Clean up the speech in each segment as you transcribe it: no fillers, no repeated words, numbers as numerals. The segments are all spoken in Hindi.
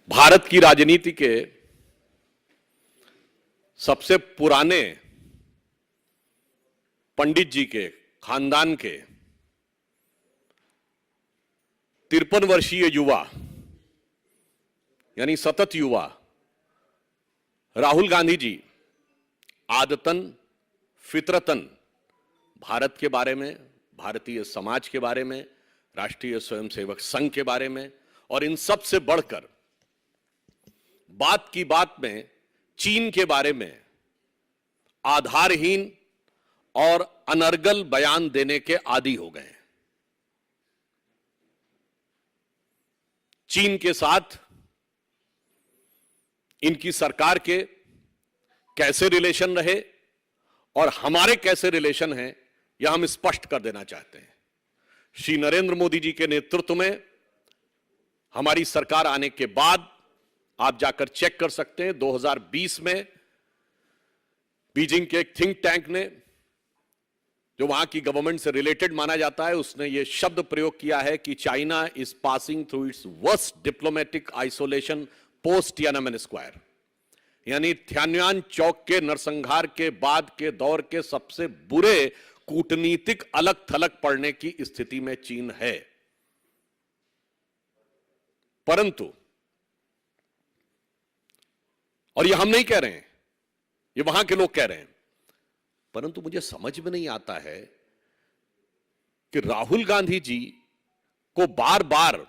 भारत की राजनीति के सबसे पुराने पंडित जी के खानदान के 53 वर्षीय युवा यानी सतत युवा राहुल गांधी जी आदतन फितरतन भारत के बारे में, भारतीय समाज के बारे में, राष्ट्रीय स्वयंसेवक संघ के बारे में और इन सब से बढ़कर बात की बात में चीन के बारे में आधारहीन और अनर्गल बयान देने के आदी हो गए। चीन के साथ इनकी सरकार के कैसे रिलेशन रहे और हमारे कैसे रिलेशन हैं, यह हम स्पष्ट कर देना चाहते हैं। श्री नरेंद्र मोदी जी के नेतृत्व में हमारी सरकार आने के बाद आप जाकर चेक कर सकते हैं, 2020 में बीजिंग के एक थिंक टैंक ने, जो वहां की गवर्नमेंट से रिलेटेड माना जाता है, उसने यह शब्द प्रयोग किया है कि China is passing through its worst diplomatic isolation post Tiananmen square, यानी थियानयान चौक के नरसंहार के बाद के दौर के सबसे बुरे कूटनीतिक अलग थलग पड़ने की स्थिति में चीन है। परंतु, और ये हम नहीं कह रहे हैं, ये वहां के लोग कह रहे हैं, परंतु मुझे समझ में नहीं आता है कि राहुल गांधी जी को बार बार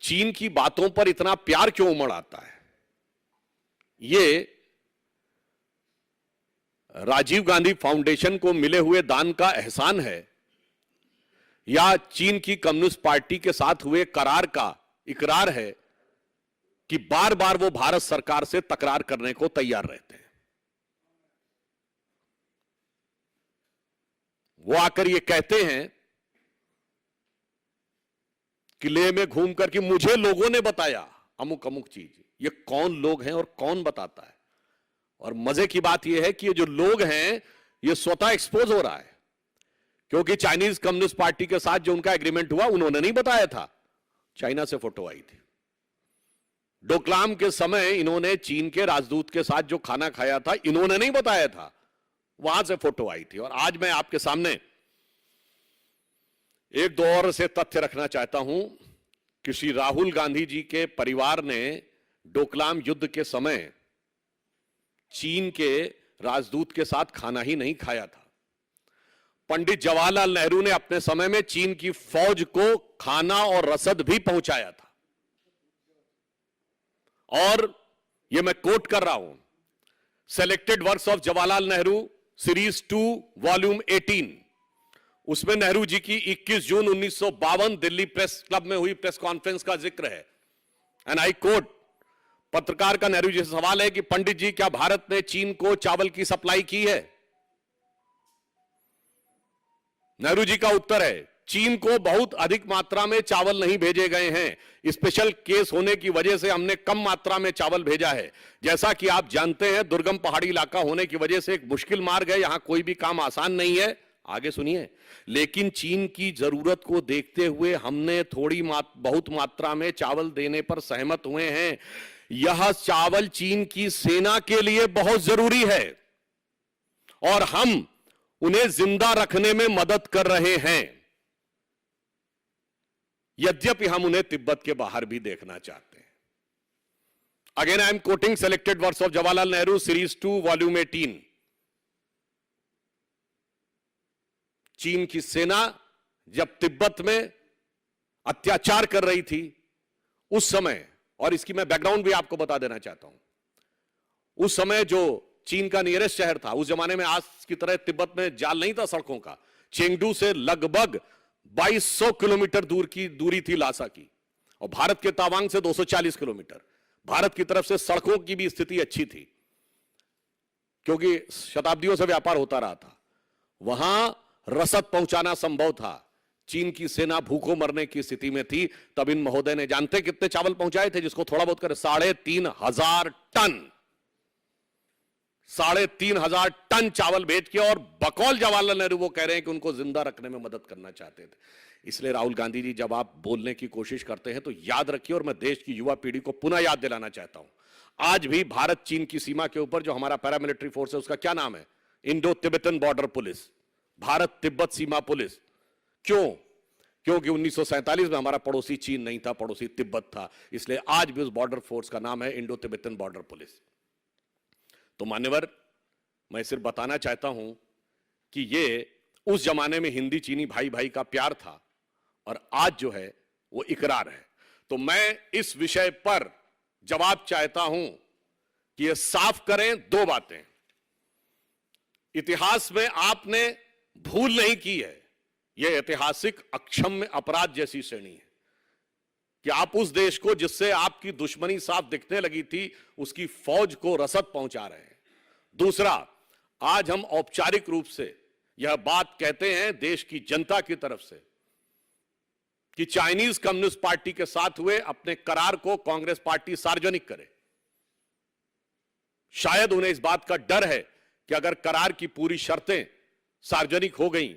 चीन की बातों पर इतना प्यार क्यों उमड़ आता है। ये राजीव गांधी फाउंडेशन को मिले हुए दान का एहसान है या चीन की कम्युनिस्ट पार्टी के साथ हुए करार का इकरार है कि बार बार वो भारत सरकार से तकरार करने को तैयार रहते हैं। वो आकर ये कहते हैं कि लेह में घूमकर कि मुझे लोगों ने बताया अमुक अमुक चीज। ये कौन लोग हैं और कौन बताता है? और मजे की बात यह है कि ये जो लोग हैं ये स्वतः एक्सपोज हो रहा है, क्योंकि चाइनीज कम्युनिस्ट पार्टी के साथ जो उनका एग्रीमेंट हुआ उन्होंने नहीं बताया था, चाइना से फोटो आई थी। डोकलाम के समय इन्होंने चीन के राजदूत के साथ जो खाना खाया था इन्होंने नहीं बताया था, वहां से फोटो आई थी। और आज मैं आपके सामने एक दो और से तथ्य रखना चाहता हूं कि श्री राहुल गांधी जी के परिवार ने डोकलाम युद्ध के समय चीन के राजदूत के साथ खाना ही नहीं खाया था। पंडित जवाहरलाल नेहरू ने अपने समय में चीन की फौज को खाना और रसद भी पहुंचाया था। और यह मैं कोट कर रहा हूं, selected works of Jawaharlal Nehru series 2 volume 18, उसमें नेहरू जी की 21 जून 1952 दिल्ली प्रेस क्लब में हुई प्रेस कॉन्फ्रेंस का जिक्र है। एंड आई कोट, पत्रकार का नेहरू जी से सवाल है कि पंडित जी, क्या भारत ने चीन को चावल की सप्लाई की है? नेहरू जी का उत्तर है, चीन को बहुत अधिक मात्रा में चावल नहीं भेजे गए हैं। स्पेशल केस होने की वजह से हमने कम मात्रा में चावल भेजा है। जैसा कि आप जानते हैं, दुर्गम पहाड़ी इलाका होने की वजह से एक मुश्किल मार्ग है, यहां कोई भी काम आसान नहीं है। आगे सुनिए, लेकिन चीन की जरूरत को देखते हुए हमने बहुत मात्रा में चावल देने पर सहमत हुए हैं। यह चावल चीन की सेना के लिए बहुत जरूरी है और हम उन्हें जिंदा रखने में मदद कर रहे हैं, यद्यपि हम उन्हें तिब्बत के बाहर भी देखना चाहते हैं। Again I am quoting selected words of Jawaharlal Nehru series 2 volume 18। चीन की सेना जब तिब्बत में अत्याचार कर रही थी उस समय, और इसकी मैं बैकग्राउंड भी आपको बता देना चाहता हूं, उस समय जो चीन का नियरेस्ट शहर था, उस जमाने में आज की तरह तिब्बत में जाल नहीं था सड़कों का। चेंगडू से लगभग 2200 किलोमीटर दूर की दूरी थी लासा की, और भारत के तावांग से 240 किलोमीटर। भारत की तरफ से सड़कों की भी स्थिति अच्छी थी, क्योंकि शताब्दियों से व्यापार होता रहा था। वहां रसद पहुंचाना संभव था। चीन की सेना भूखों मरने की स्थिति में थी। तब इन महोदय ने, जानते कितने चावल पहुंचाए थे? जिसको थोड़ा बहुत कर 3,500 टन, 3,500 टन चावल भेज के, और बकौल जवाहरलाल नेहरू वो कह रहे हैं कि उनको जिंदा रखने में मदद करना चाहते थे। इसलिए राहुल गांधी जी, जब आप बोलने की कोशिश करते हैं तो याद रखिए, और मैं देश की युवा पीढ़ी को पुनः याद दिलाना चाहता हूं, आज भी भारत चीन की सीमा के ऊपर जो हमारा पैरामिलिट्री फोर्स है उसका क्या नाम है? Indo Tibetan border police, Bharat Tibbat सीमा पुलिस। क्यों? क्योंकि 1947 में हमारा पड़ोसी चीन नहीं था, पड़ोसी तिब्बत था, इसलिए आज भी उस बॉर्डर फोर्स का नाम है इंडो तिब्बतन बॉर्डर पुलिस। तो मान्यवर, मैं सिर्फ बताना चाहता हूं कि ये उस जमाने में हिंदी चीनी भाई भाई का प्यार था और आज जो है वो इकरार है। तो मैं इस विषय पर जवाब चाहता हूं कि ये साफ करें दो बातें। इतिहास में आपने भूल नहीं की है, यह ऐतिहासिक अक्षम्य अपराध जैसी श्रेणी है कि आप उस देश को जिससे आपकी दुश्मनी साफ दिखने लगी थी, उसकी फौज को रसद पहुंचा रहे हैं। दूसरा, आज हम औपचारिक रूप से यह बात कहते हैं देश की जनता की तरफ से कि चाइनीज कम्युनिस्ट पार्टी के साथ हुए अपने करार को कांग्रेस पार्टी सार्वजनिक करे। शायद उन्हें इस बात का डर है कि अगर करार की पूरी शर्तें सार्वजनिक हो गई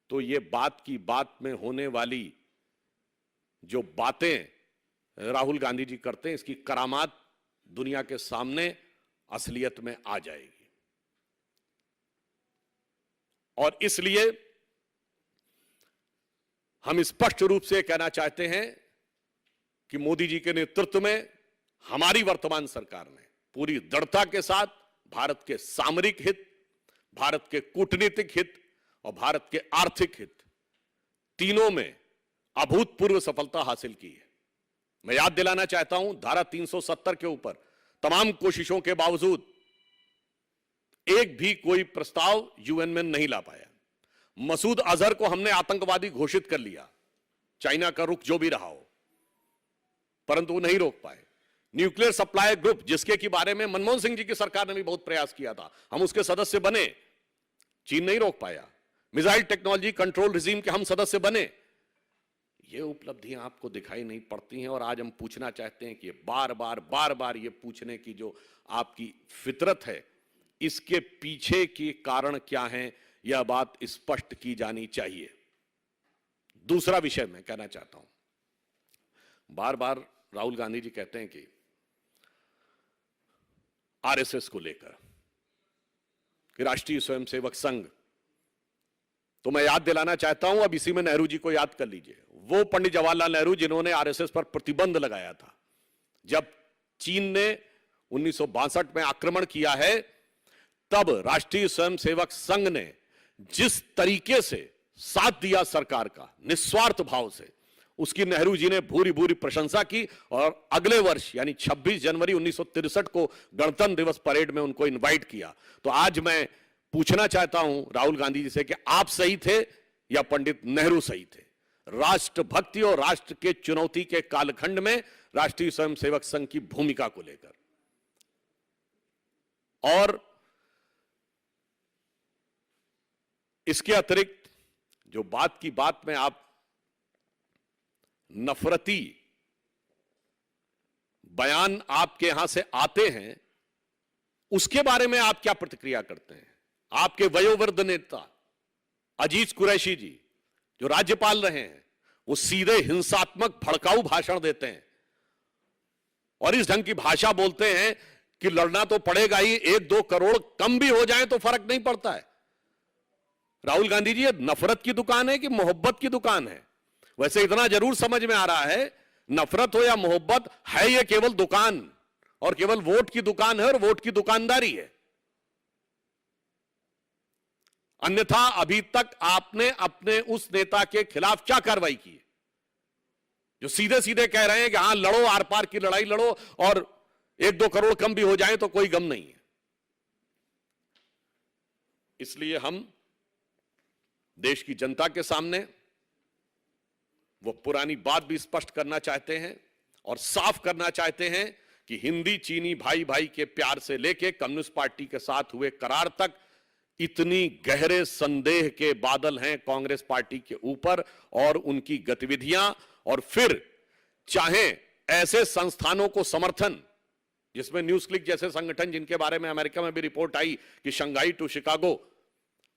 तो ये बात की बात में होने वाली जो बातें राहुल गांधी जी करते हैं, इसकी करामात दुनिया के सामने असलियत में आ जाएगी। और इसलिए हम स्पष्ट रूप से कहना चाहते हैं कि मोदी जी के नेतृत्व में हमारी वर्तमान सरकार ने पूरी दृढ़ता के साथ भारत के सामरिक हित, भारत के कूटनीतिक हित और भारत के आर्थिक हित तीनों में अभूतपूर्व सफलता हासिल की है। मैं याद दिलाना चाहता हूं, धारा 370 के ऊपर तमाम कोशिशों के बावजूद एक भी कोई प्रस्ताव यूएन में नहीं ला पाया। मसूद अजहर को हमने आतंकवादी घोषित कर लिया, चाइना का रुख जो भी रहा हो, परंतु वो नहीं रोक पाए। न्यूक्लियर सप्लाई ग्रुप, जिसके के बारे में मनमोहन सिंह जी की सरकार ने भी बहुत प्रयास किया था, हम उसके सदस्य बने, चीन नहीं रोक पाया। मिसाइल टेक्नोलॉजी कंट्रोल रिजीम के हम सदस्य बने। ये उपलब्धियां आपको दिखाई नहीं पड़ती हैं और आज हम पूछना चाहते हैं कि बार बार ये पूछने की जो आपकी फितरत है, इसके पीछे के कारण क्या हैं, यह बात स्पष्ट की जानी चाहिए। दूसरा विषय मैं कहना चाहता हूं, बार बार राहुल गांधी जी कहते हैं कि आरएसएस को लेकर कि राष्ट्रीय स्वयंसेवक संघ, तो मैं याद दिलाना चाहता हूं, अब इसी में नेहरू जी को याद कर लीजिए। वो पंडित जवाहरलाल नेहरू जिन्होंने आरएसएस पर प्रतिबंध लगाया था। जब चीन ने 1962 में आक्रमण किया है, तब राष्ट्रीय स्वयंसेवक संघ ने जिस तरीके से साथ दिया सरकार का निस्वार्थ भाव से, उसकी नेहरू जी ने भूरी भूरी प्रशंसा की और अगले वर्ष यानी 26 जनवरी 1963 को गणतंत्र दिवस परेड में उनको इनवाइट किया। तो आज मैं पूछना चाहता हूं राहुल गांधी जी से कि आप सही थे या पंडित नेहरू सही थे? राष्ट्रभक्ति और राष्ट्र के चुनौती के कालखंड में राष्ट्रीय स्वयंसेवक संघ की भूमिका को लेकर। और इसके अतिरिक्त जो बात की बात में आप नफरती बयान आपके यहां से आते हैं, उसके बारे में आप क्या प्रतिक्रिया करते हैं? आपके वयोवृद्ध नेता अजीज कुरैशी जी, जो राज्यपाल रहे हैं, वो सीधे हिंसात्मक भड़काऊ भाषण देते हैं और इस ढंग की भाषा बोलते हैं कि लड़ना तो पड़ेगा ही, 1-2 करोड़ कम भी हो जाए तो फर्क नहीं पड़ता है। राहुल गांधी जी, ये नफरत की दुकान है कि मोहब्बत की दुकान है? वैसे इतना जरूर समझ में आ रहा है, नफरत हो या मोहब्बत, है ये केवल दुकान और केवल वोट की दुकान है और वोट की दुकानदारी है। अन्यथा अभी तक आपने अपने उस नेता के खिलाफ क्या कार्रवाई की है जो सीधे सीधे कह रहे हैं कि हां लड़ो, आर पार की लड़ाई लड़ो और 1-2 करोड़ कम भी हो जाए तो कोई गम नहीं है। इसलिए हम देश की जनता के सामने वो पुरानी बात भी स्पष्ट करना चाहते हैं और साफ करना चाहते हैं कि हिंदी चीनी भाई भाई के प्यार से लेके कम्युनिस्ट पार्टी के साथ हुए करार तक इतनी गहरे संदेह के बादल हैं कांग्रेस पार्टी के ऊपर और उनकी गतिविधियां, और फिर चाहे ऐसे संस्थानों को समर्थन, जिसमें न्यूज क्लिक जैसे संगठन, जिनके बारे में अमेरिका में भी रिपोर्ट आई कि शंघाई टू शिकागो,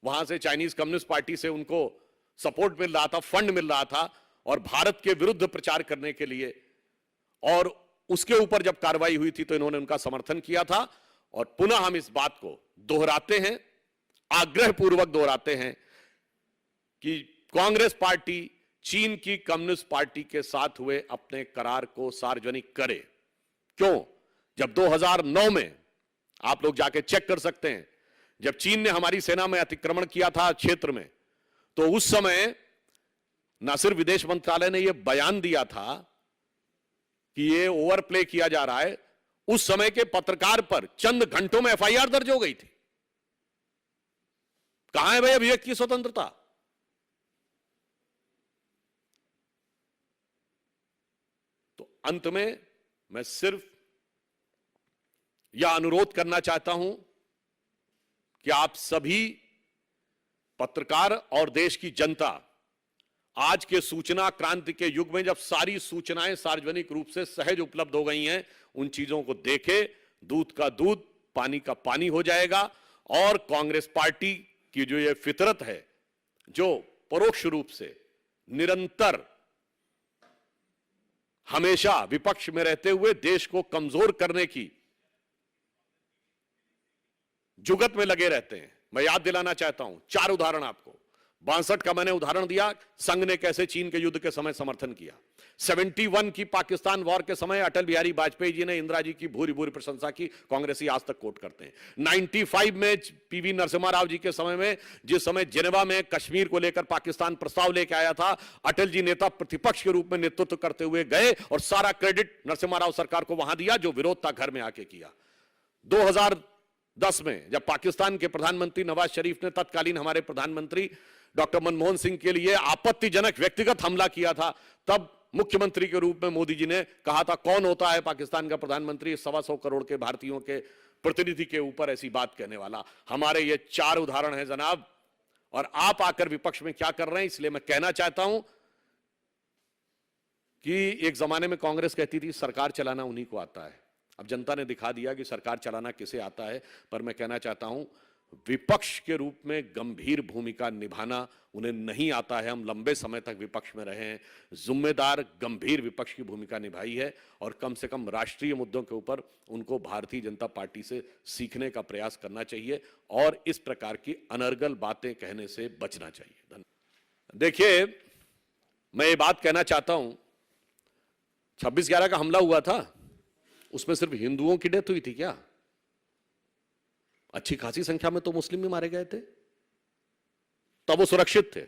वहां से चाइनीज कम्युनिस्ट पार्टी से उनको सपोर्ट मिल रहा था, फंड मिल रहा था, और भारत के विरुद्ध प्रचार करने के लिए, और उसके ऊपर जब कार्रवाई हुई थी तो इन्होंने उनका समर्थन किया था। और पुनः हम इस बात को दोहराते हैं, आग्रहपूर्वक दोहराते हैं कि कांग्रेस पार्टी चीन की कम्युनिस्ट पार्टी के साथ हुए अपने करार को सार्वजनिक करे। क्यों? जब 2009 में, आप लोग जाके चेक कर सकते हैं, जब चीन ने हमारी सेना में अतिक्रमण किया था क्षेत्र में, तो उस समय न सिर्फ विदेश मंत्रालय ने यह बयान दिया था कि यह ओवरप्ले किया जा रहा है, उस समय के पत्रकार पर चंद घंटों में एफआईआर दर्ज हो गई थी। कहां है भाई अभिव्यक्ति की स्वतंत्रता? तो अंत में मैं सिर्फ यह अनुरोध करना चाहता हूं कि आप सभी पत्रकार और देश की जनता, आज के सूचना क्रांति के युग में जब सारी सूचनाएं सार्वजनिक रूप से सहज उपलब्ध हो गई हैं, उन चीजों को देखे, दूध का दूध, पानी का पानी हो जाएगा। और कांग्रेस पार्टी की जो ये फितरत है, जो परोक्ष रूप से निरंतर हमेशा विपक्ष में रहते हुए देश को कमजोर करने की जुगत में लगे रहते हैं, मैं याद दिलाना चाहता हूं 4 उदाहरण आपको। 62 का मैंने उदाहरण दिया, संघ ने कैसे चीन के युद्ध के समय समर्थन किया। 71 की पाकिस्तान वॉर के समय अटल बिहारी वाजपेयी जी ने इंदिरा जी की भूरी भूरी प्रशंसा की, कांग्रेसी आज तक कोट करते हैं। 95 में पीवी नरसिम्हा राव जी के समय में, जिस समय जेनेवा में कश्मीर को लेकर पाकिस्तान प्रस्ताव लेकर आया था, अटल जी नेता प्रतिपक्ष के रूप में नेतृत्व करते हुए गए और सारा क्रेडिट नरसिम्हा राव सरकार को वहां दिया, जो विरोध था घर में आके किया। 2010 में जब पाकिस्तान के प्रधानमंत्री नवाज शरीफ ने तत्कालीन हमारे प्रधानमंत्री डॉक्टर मनमोहन सिंह के लिए आपत्तिजनक व्यक्तिगत हमला किया था, तब मुख्यमंत्री के रूप में मोदी जी ने कहा था, कौन होता है पाकिस्तान का प्रधानमंत्री 125 करोड़ के भारतीयों के प्रतिनिधि के ऊपर ऐसी बात कहने वाला। हमारे ये 4 उदाहरण हैं जनाब, और आप आकर विपक्ष में क्या कर रहे हैं। इसलिए मैं कहना चाहता हूं कि एक जमाने में कांग्रेस कहती थी सरकार चलाना उन्हीं को आता है, अब जनता ने दिखा दिया कि सरकार चलाना किसे आता है। पर मैं कहना चाहता हूं, विपक्ष के रूप में गंभीर भूमिका निभाना उन्हें नहीं आता है। हम लंबे समय तक विपक्ष में रहे हैं, जिम्मेदार गंभीर विपक्ष की भूमिका निभाई है, और कम से कम राष्ट्रीय मुद्दों के ऊपर उनको भारतीय जनता पार्टी से सीखने का प्रयास करना चाहिए और इस प्रकार की अनर्गल बातें कहने से बचना चाहिए। देखिए, मैं ये बात कहना चाहता हूं, 26/11 का हमला हुआ था, उसमें सिर्फ हिंदुओं की डेथ हुई थी क्या? अच्छी खासी संख्या में तो मुस्लिम भी मारे गए थे, तब वो सुरक्षित थे।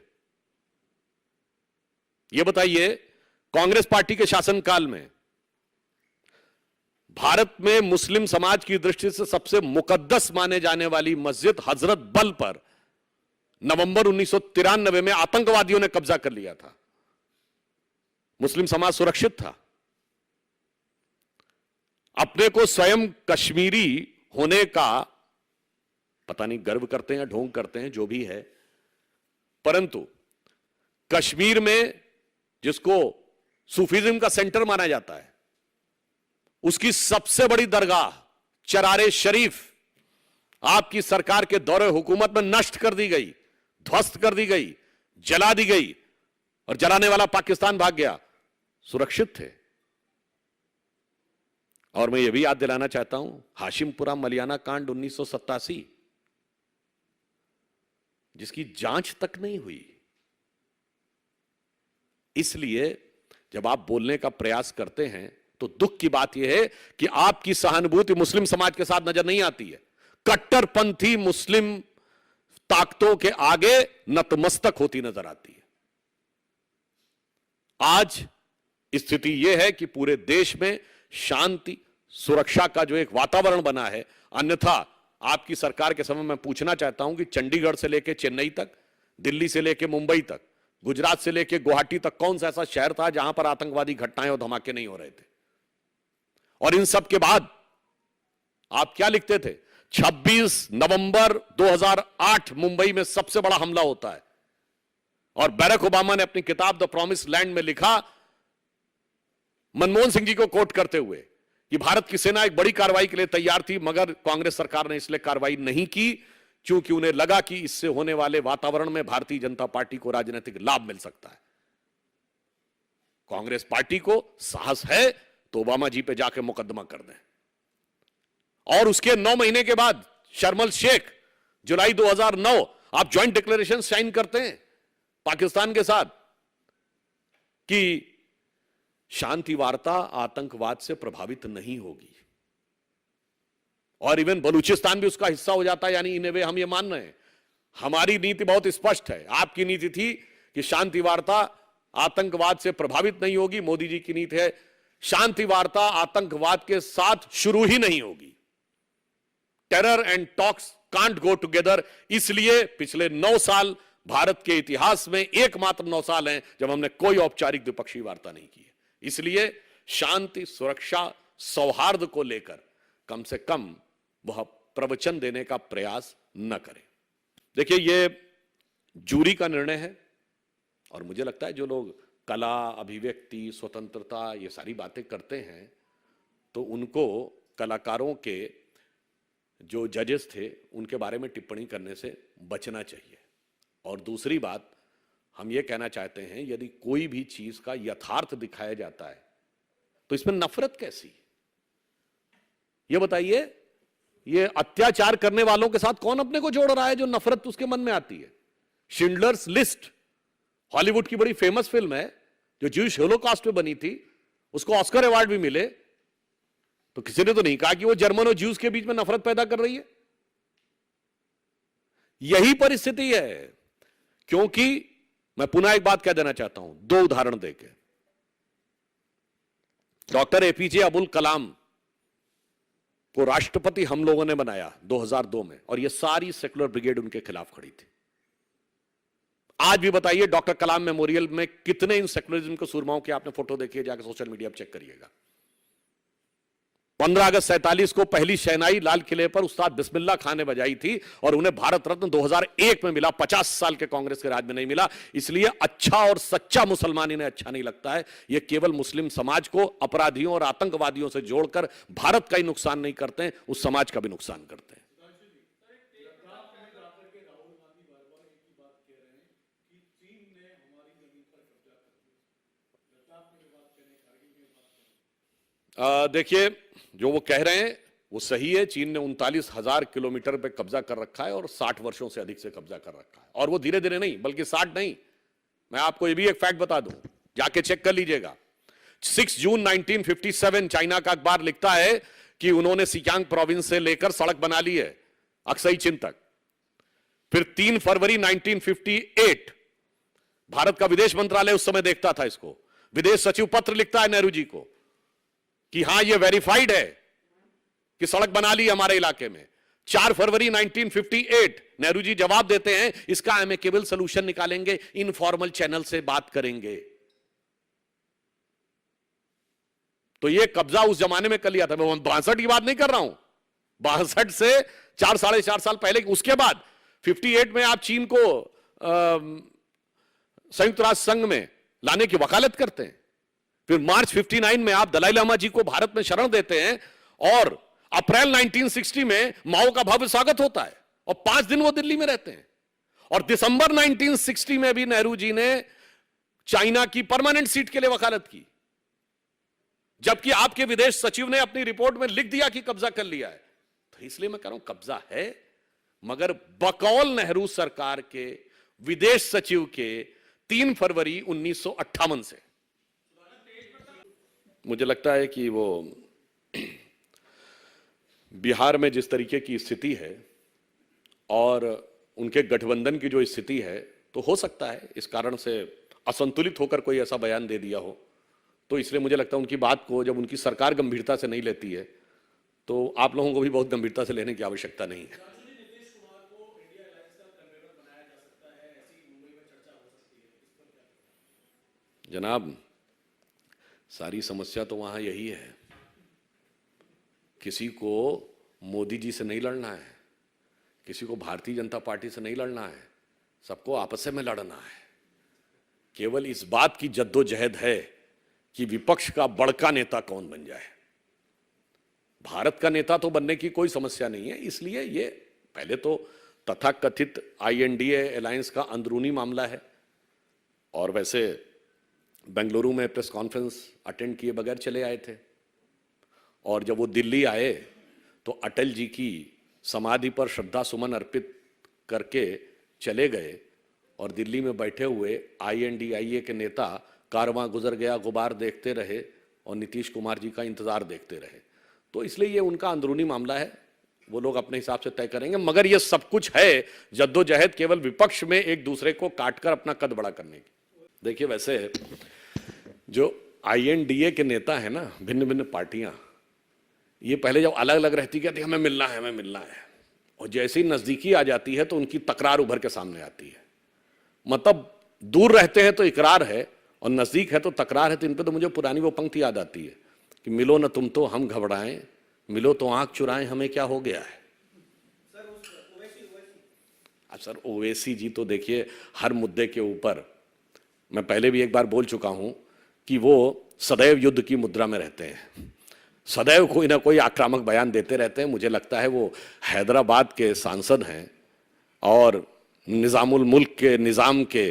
ये बताइए, कांग्रेस पार्टी के शासनकाल में भारत में मुस्लिम समाज की दृष्टि से सबसे मुकद्दस माने जाने वाली मस्जिद हजरत बल पर नवंबर 1993 में आतंकवादियों ने कब्जा कर लिया था। मुस्लिम समाज सुरक्षित था। अपने को स्वयं कश्मीरी होने का पता नहीं गर्व करते हैं, ढोंग करते हैं, जो भी है, परंतु कश्मीर में जिसको सूफीज्म का सेंटर माना जाता है, उसकी सबसे बड़ी दरगाह चरारे शरीफ आपकी सरकार के दौरे हुकूमत में नष्ट कर दी गई, ध्वस्त कर दी गई, जला दी गई, और जलाने वाला पाकिस्तान भाग गया। सुरक्षित थे। और मैं यह भी याद दिलाना चाहता हूं, हाशिमपुरा मलियाना कांड 1987, जिसकी जांच तक नहीं हुई। इसलिए जब आप बोलने का प्रयास करते हैं तो दुख की बात यह है कि आपकी सहानुभूति मुस्लिम समाज के साथ नजर नहीं आती है। कट्टरपंथी मुस्लिम ताकतों के आगे नतमस्तक होती नजर आती है। आज स्थिति यह है कि पूरे देश में शांति सुरक्षा का जो एक वातावरण बना है, अन्यथा आपकी सरकार के समय मैं पूछना चाहता हूं कि चंडीगढ़ से लेकर चेन्नई तक, दिल्ली से लेकर मुंबई तक, गुजरात से लेकर गुवाहाटी तक कौन सा ऐसा शहर था जहां पर आतंकवादी घटनाएं और धमाके नहीं हो रहे थे? और इन सब के बाद आप क्या लिखते थे? 26 नवंबर 2008 मुंबई में सबसे बड़ा हमला होता है, और बैरक ओबामा ने अपनी किताब द प्रॉमिस लैंड में लिखा, मनमोहन सिंह जी को कोट करते हुए, कि भारत की सेना एक बड़ी कार्रवाई के लिए तैयार थी, मगर कांग्रेस सरकार ने इसलिए कार्रवाई नहीं की क्योंकि उन्हें लगा कि इससे होने वाले वातावरण में भारतीय जनता पार्टी को राजनीतिक लाभ मिल सकता है। कांग्रेस पार्टी को साहस है तो ओबामा जी पे जाके मुकदमा कर दें। और उसके 9 महीने के बाद शर्मल शेख, जुलाई 2009, आप ज्वाइंट डिक्लेरेशन साइन करते हैं पाकिस्तान के साथ कि शांति वार्ता आतंकवाद से प्रभावित नहीं होगी, और इवन बलूचिस्तान भी उसका हिस्सा हो जाता है। यानी इन वे हम ये मान रहे हैं, हमारी नीति बहुत स्पष्ट है। आपकी नीति थी कि शांति वार्ता आतंकवाद से प्रभावित नहीं होगी, मोदी जी की नीति है शांति वार्ता आतंकवाद के साथ शुरू ही नहीं होगी। Terror and talks can't go together. इसलिए पिछले 9 साल भारत के इतिहास में एकमात्र 9 साल हैं जब हमने कोई औपचारिक द्विपक्षीय वार्ता नहीं की है। इसलिए शांति, सुरक्षा, सौहार्द को लेकर कम से कम वह प्रवचन देने का प्रयास न करें। देखिए, ये जूरी का निर्णय है, और मुझे लगता है जो लोग कला, अभिव्यक्ति, स्वतंत्रता, ये सारी बातें करते हैं, तो उनको कलाकारों के जो जजेस थे उनके बारे में टिप्पणी करने से बचना चाहिए। और दूसरी बात, हम ये कहना चाहते हैं, यदि कोई भी चीज का यथार्थ दिखाया जाता है तो इसमें नफरत कैसी? ये बताइए, ये अत्याचार करने वालों के साथ कौन अपने को जोड़ रहा है जो नफरत उसके मन में आती है? शिंडलर्स लिस्ट हॉलीवुड की बड़ी फेमस फिल्म है जो ज्यूइश होलोकॉस्ट पे बनी थी, उसको ऑस्कर अवार्ड भी मिले, तो किसी ने तो नहीं कहा कि वो जर्मन और ज्यूज के बीच में नफरत पैदा कर रही है। यही परिस्थिति है। क्योंकि मैं पुनः एक बात कह देना चाहता हूं, 2 उदाहरण देके। डॉक्टर एपीजे अब्दुल कलाम को राष्ट्रपति हम लोगों ने बनाया 2002 में, और ये सारी सेकुलर ब्रिगेड उनके खिलाफ खड़ी थी। आज भी बताइए, डॉक्टर कलाम मेमोरियल में कितने इन सेकुलरिज्म के सुरमाओं की आपने फोटो देखी है? जाकर सोशल मीडिया पर चेक करिएगा। 15 अगस्त 47 को पहली शहनाई लाल किले पर उस्ताद बिस्मिल्लाह खान ने बजाई थी, और उन्हें भारत रत्न 2001 में मिला। 50 साल के कांग्रेस के राज में नहीं मिला। इसलिए अच्छा और सच्चा मुसलमान इन्हें अच्छा नहीं लगता है। ये केवल मुस्लिम समाज को अपराधियों और आतंकवादियों से जोड़कर भारत का ही नुकसान नहीं करते हैं, उस समाज का भी नुकसान करते हैं। देखिए, जो वो कह रहे हैं वो सही है। चीन ने 39,000 किलोमीटर पे कब्जा कर रखा है और 60 वर्षों से अधिक से कब्जा कर रखा है, और वो धीरे धीरे नहीं बल्कि 60 नहीं। मैं आपको ये भी एक फैक्ट बता दूं, जाके चेक कर लीजिएगा। 6 जून 1957 चाइना का अखबार लिखता है कि उन्होंने सियांग प्रोविंस से लेकर सड़क बना ली है अक्साई चीन तक। फिर 3 फरवरी 1958 भारत का विदेश मंत्रालय उस समय देखता था इसको, विदेश सचिव पत्र लिखता है नेहरू जी को कि हां ये वेरीफाइड है कि सड़क बना ली हमारे इलाके में। 4 फरवरी 1958 नेहरू जी जवाब देते हैं, इसका एमिकेबल सॉल्यूशन निकालेंगे, इनफॉर्मल चैनल से बात करेंगे। तो ये कब्जा उस जमाने में कर लिया था। मैं 62 की बात नहीं कर रहा हूं, 62 से 4 साढ़े 4 साल पहले। उसके बाद 58 में आप चीन को संयुक्त राष्ट्र संघ में लाने की वकालत करते हैं। फिर मार्च 59 में आप दलाई लामा जी को भारत में शरण देते हैं, और अप्रैल 1960 में माओ का भव्य स्वागत होता है, और 5 दिन वो दिल्ली में रहते हैं। और दिसंबर 1960 में भी नेहरू जी ने चाइना की परमानेंट सीट के लिए वकालत की, जबकि आपके विदेश सचिव ने अपनी रिपोर्ट में लिख दिया कि कब्जा कर लिया है। तो इसलिए मैं कह रहा हूं कब्जा है, मगर बकौल नेहरू सरकार के विदेश सचिव के 3 फरवरी 1958 से। मुझे लगता है कि वो बिहार में जिस तरीके की स्थिति है और उनके गठबंधन की जो स्थिति है, तो हो सकता है इस कारण से असंतुलित होकर कोई ऐसा बयान दे दिया हो। तो इसलिए मुझे लगता है उनकी बात को जब उनकी सरकार गंभीरता से नहीं लेती है, तो आप लोगों को भी बहुत गंभीरता से लेने की आवश्यकता नहीं है। जनाब, सारी समस्या तो वहां यही है, किसी को मोदी जी से नहीं लड़ना है, किसी को भारतीय जनता पार्टी से नहीं लड़ना है, सबको आपस में लड़ना है। केवल इस बात की जद्दोजहद है कि विपक्ष का बड़का नेता कौन बन जाए। भारत का नेता तो बनने की कोई समस्या नहीं है। इसलिए ये पहले तो तथाकथित INDA अलायंस का अंदरूनी मामला है। और वैसे बेंगलुरु में प्रेस कॉन्फ्रेंस अटेंड किए बगैर चले आए थे, और जब वो दिल्ली आए तो अटल जी की समाधि पर श्रद्धा सुमन अर्पित करके चले गए, और दिल्ली में बैठे हुए INDIA के नेता कारवां गुजर गया गुबार देखते रहे और नीतीश कुमार जी का इंतजार देखते रहे। तो इसलिए ये उनका अंदरूनी मामला है, वो लोग अपने हिसाब से तय करेंगे। मगर ये सब कुछ है जद्दोजहद केवल विपक्ष में एक दूसरे को काटकर अपना कद बड़ा करने की। देखिए, वैसे जो INDA के नेता है ना, भिन्न भिन्न पार्टियां, ये पहले जब अलग अलग रहती कहती हमें मिलना है, हमें मिलना है, और जैसे ही नजदीकी आ जाती है तो उनकी तकरार उभर के सामने आती है। मतलब दूर रहते हैं तो इकरार है और नजदीक है तो तकरार है। तो इन पे तो मुझे पुरानी वो पंक्ति याद आती है कि मिलो न तुम तो हम घबराएं, मिलो तो आंख चुराएं, हमें क्या हो गया है। अब सर ओवैसी जी तो देखिए हर मुद्दे के ऊपर, मैं पहले भी एक बार बोल चुका हूं कि वो सदैव युद्ध की मुद्रा में रहते हैं, सदैव कोई ना कोई आक्रामक बयान देते रहते हैं। मुझे लगता है वो हैदराबाद के सांसद हैं और निज़ामुल मुल्क के निज़ाम के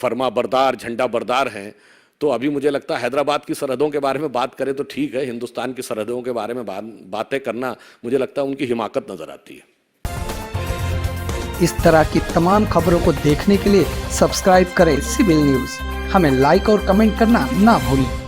फरमा बरदार, झंडा बरदार हैं। तो अभी मुझे लगता है हैदराबाद की सरहदों के बारे में बात करें तो ठीक है, हिंदुस्तान की सरहदों के बारे में बातें करना मुझे लगता है उनकी हिमाकत नजर आती है। इस तरह की तमाम खबरों को देखने के लिए सब्सक्राइब करें सिविल न्यूज़। हमें लाइक और कमेंट करना ना भूलें।